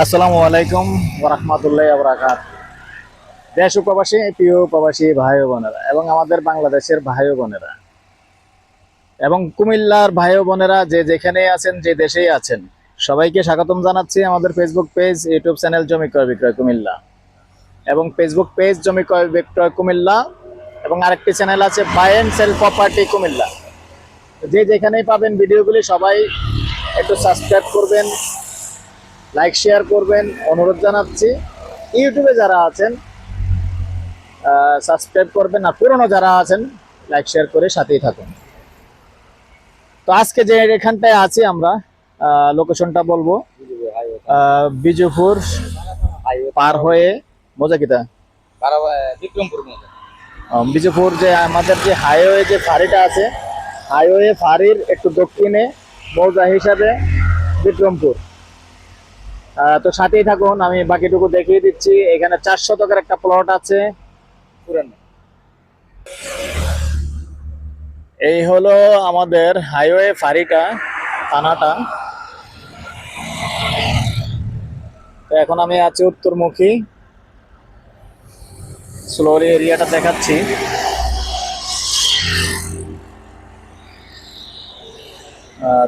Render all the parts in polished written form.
আসসালামু আলাইকুম ওয়া রাহমাতুল্লাহি ওয়া বারাকাতুহু। দেশ ও প্রবাসী প্রিয় প্রবাসী ভাই ও বোনেরা এবং আমাদের বাংলাদেশের ভাই ও বোনেরা এবং কুমিল্লার ভাই ও বোনেরা যে যেখানেই আছেন, যে দেশেই আছেন, সবাইকে স্বাগতম জানাচ্ছি আমাদের ফেসবুক পেজ, ইউটিউব চ্যানেল জমি ক্রয় বিক্রয় কুমিল্লা এবং ফেসবুক পেজ জমি ক্রয় বিক্রয় কুমিল্লা এবং আরেকটি চ্যানেল আছে buy and sell property Comilla. যে যেখানেই পাবেন ভিডিওগুলি সবাই একটু সাবস্ক্রাইব করবেন, লাইক শেয়ার করবেন অনুরোধ জানাচ্ছি। ইউটিউবে যারা আছেন সাবস্ক্রাইব করবেন, আর পুরনো যারা আছেন লাইক শেয়ার করে সাথেই থাকুন। তো আজকে যে এখানটায় আছি আমরা, লোকেশনটা বলবো, বিজুপুর পার হয়ে মোজাকিতা বিক্রমপুর বিজুপুর যে আমাদের যে হাইওয়ে যে ফাঁড়িটা আছে, হাইওয়ে ফাঁড়ির একটু দক্ষিণে মৌজা হিসাবে বিক্রমপুর। তো সাথেই থাকুন, আমি বাকিটুকু দেখিয়ে দিচ্ছি। এখানে 4 শতকের একটা প্লট আছে পুরানো। এই হলো আমাদের হাইওয়ে ফাঁড়িটা, থানাটা। তো এখন আমি আছি উত্তরমুখী, স্লোলি এরিয়াটা দেখাচ্ছি।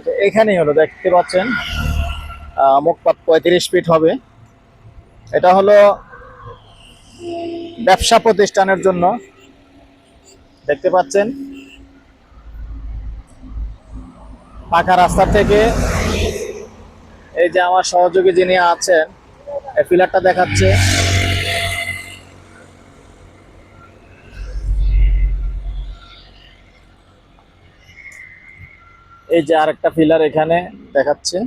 তো এখানেই হলো, দেখতে পাচ্ছেন মুখপাত 35 ফিট হবে। এটা হলো ব্যবসা প্রতিষ্ঠানের জন্য, দেখতে পাচ্ছেন পাকা রাস্তা থেকে এই যে আমার সহযোগী যিনি আছেন, এই পিলারটা দেখাচ্ছে। এই যে আরেকটা পিলার এখানে দেখাচ্ছে,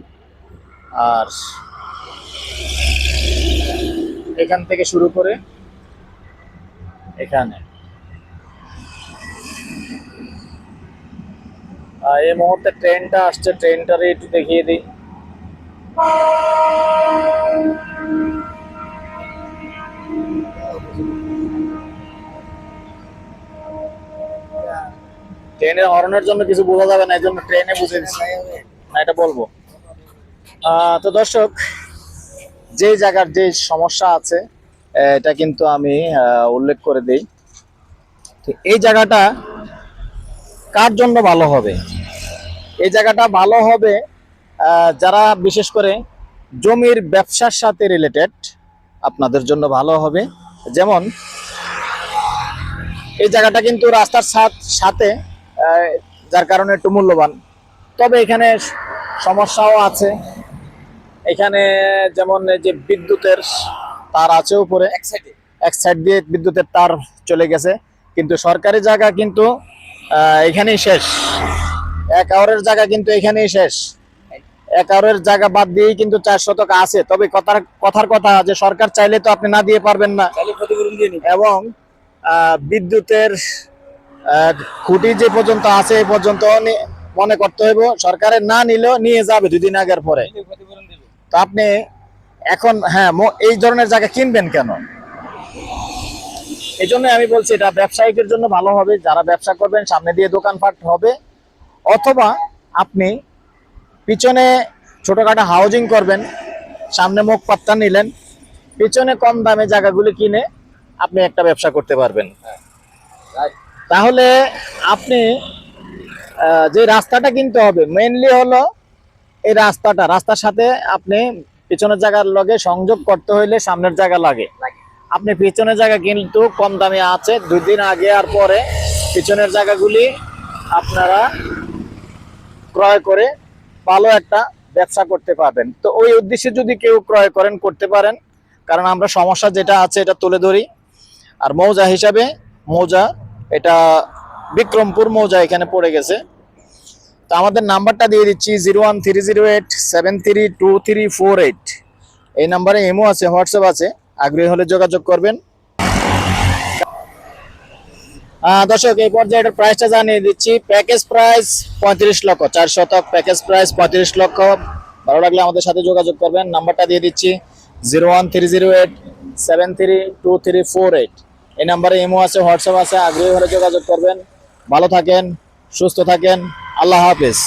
আর এখান থেকে শুরু করে এখানে। এই মুহূর্তে ট্রেনটা আসছে, ট্রেনটারে একটু দেখিয়ে দিই। ট্রেনের হর্নের জন্য কিছু বোঝা যাবে না, এই জন্য ট্রেনে বুঝে দিচ্ছি না, এটা বলবো। তো দর্শক, যে জায়গার যে সমস্যা আছে এটা কিন্তু আমি উল্লেখ করে দিই। তো এই জায়গাটা কার জন্য ভালো হবে? এই জায়গাটা ভালো হবে যারা বিশেষ করে জমির ব্যবসার সাথে রিলেটেড, আপনাদের জন্য ভালো হবে। যেমন এই জায়গাটা কিন্তু রাস্তার সাথে, যার কারণে একটু মূল্যবান। তবে এখানে সমস্যাও আছে। এখানে যেমন যে বিদ্যুতের তার আছে উপরে, এক সাইড দিয়ে বিদ্যুতের তার চলে গেছে, কিন্তু সরকারি জায়গা কিন্তু এখানেই শেষ। 1 আওয়ারের জায়গা কিন্তু এখানেই শেষ। 1 আওয়ারের জায়গা বাদ দিয়েই কিন্তু 4 শতক আছে। তবে কথার কথা যে সরকার চাইলে তো আপনি না দিয়ে পারবেন না। এবং বিদ্যুতের খুঁটি যে পর্যন্ত আছে এই পর্যন্ত মনে করতে হইব, সরকারের না নিলেও নিয়ে যাবে 2 দিন আগের পরে। তো আপনি এখন এই ধরনের জায়গা কিনবেন কেন? এই জন্য আমি বলছি এটা ব্যবসায়িকের জন্য ভালো হবে, যারা ব্যবসা করবেন, সামনে দিয়ে দোকানপাট হবে। অথবা আপনি পিছনে ছোটখাটো হাউজিং করবেন, সামনে মুখপাতটা নিলেন, পিছনে কম দামে জায়গাগুলি কিনে আপনি একটা ব্যবসা করতে পারবেন। তাহলে আপনি যে রাস্তাটা কিনতে হবে মেইনলি হলো এই রাস্তার সাথে আপনি পিছনের জায়গার লগে সংযোগ করতে হইলে সামনের জায়গা লাগে। আপনি পিছনের জায়গা কিন্তু কম দামে আছে, 2 দিন আগে আর পরে পিছনের জায়গাগুলি আপনারা ক্রয় করে ভালো একটা ব্যবসা করতে পারবেন। তো ওই উদ্দেশ্যে যদি কেউ ক্রয় করেন, করতে পারেন, কারণ আমরা সমস্যা যেটা আছে এটা তুলে ধরি। আর মৌজা হিসাবে, মৌজা এটা বিক্রমপুর মৌজা এখানে পড়ে গেছে। তো আমাদের নাম্বারটা দিয়ে দিচ্ছি 01308732348। এই নাম্বারে ইমো আছে, হোয়াটসঅ্যাপ আছে, আগ্রহী হলে যোগাযোগ করবেন। দর্শক, এই পর্যায়ে এটার প্রাইসটা জানিয়ে দিচ্ছি। প্যাকেজ প্রাইস 35 লক্ষ, 4 শতক প্যাকেজ প্রাইস 35 লক্ষ। ভালো লাগলে আমাদের সাথে যোগাযোগ করবেন। নাম্বারটা দিয়ে দিচ্ছি 01308732348। এই নাম্বারে ইমো আছে, হোয়াটসঅ্যাপ আছে, আগ্রহী হলে যোগাযোগ করবেন। ভালো থাকেন, সুস্থ থাকেন, আল্লাহ হাফেজ।